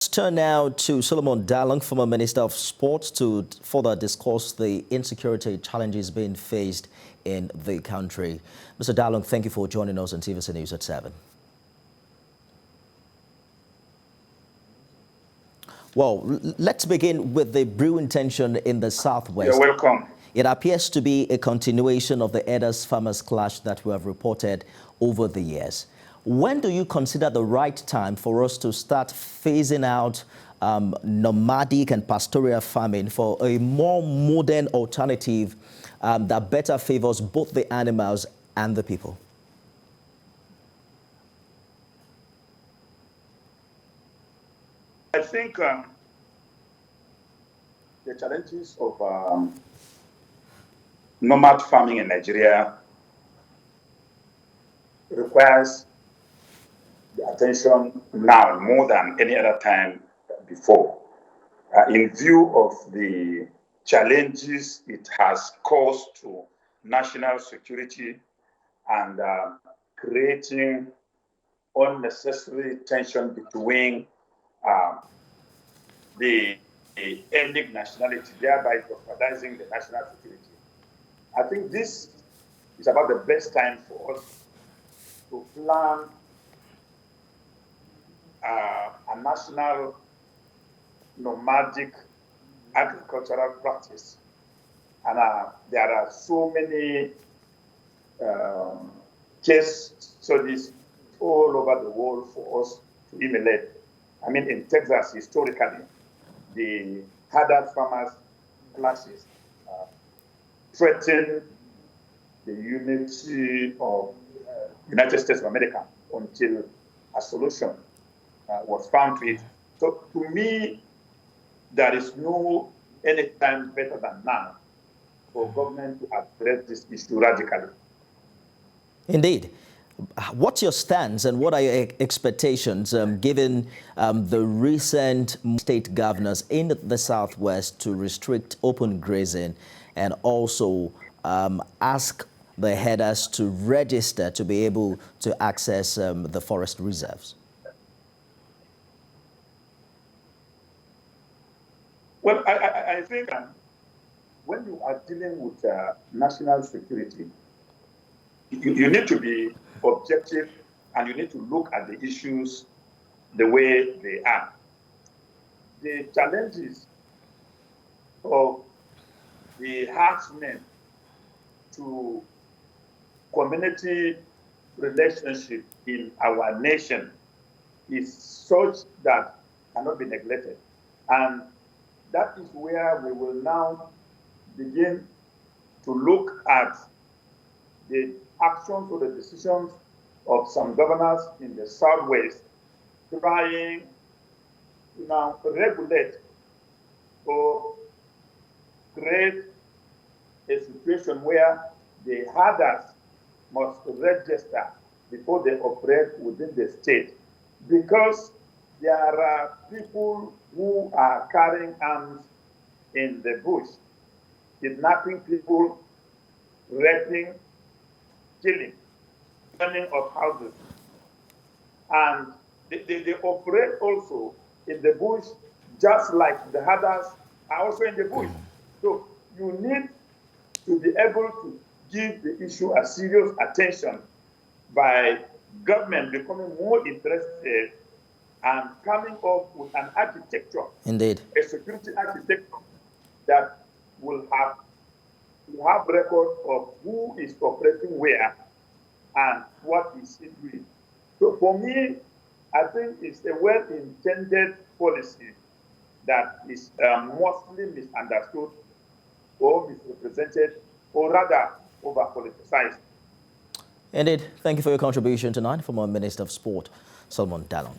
Let's turn now to Solomon Dalung, former Minister of Sports, to further discuss the insecurity challenges being faced in the country. Mr. Dalung, thank you for joining us on TVC News at 7. Well, let's begin with the brewing tension in the Southwest. You're welcome. It appears to be a continuation of the herders-farmers clash that we have reported over the years. When do you consider the right time for us to start phasing out nomadic and pastoral farming for a more modern alternative that better favors both the animals and the people? I think the challenges of nomad farming in Nigeria requires the attention now more than any other time before, in view of the challenges it has caused to national security and creating unnecessary tension between the ethnic nationality, thereby jeopardizing the national security. I think this is about the best time for us to plan a national nomadic agricultural practice. And there are so many case studies all over the world for us to emulate. I mean, in Texas, historically, the herders farmers clashes threatened the unity of United States of America until a solution was found to it. So to me, there is no any time better than now for government to address this issue radically. Indeed. What's your stance and what are your expectations given the recent state governors in the Southwest to restrict open grazing and also ask the herders to register to be able to access the forest reserves? Well, I think when you are dealing with national security, you need to be objective and you need to look at the issues the way they are. The challenges of the herdsmen to community relationship in our nation is such that cannot be neglected. And that is where we will now begin to look at the actions or the decisions of some governors in the Southwest trying to now regulate or create a situation where the herders must register before they operate within the state, because there are people who are carrying arms in the bush, kidnapping people, raping, killing, burning of houses. And they operate also in the bush just like the herders are also in the bush. So you need to be able to give the issue a serious attention by government becoming more interested and coming up with an architecture, Indeed, a security architecture that will have record of who is operating where and what is it doing. So for me, I think it's a well-intended policy that is mostly misunderstood or misrepresented, or rather over-politicized. Indeed. Thank you for your contribution tonight. Former Minister of Sport, Solomon Dalung.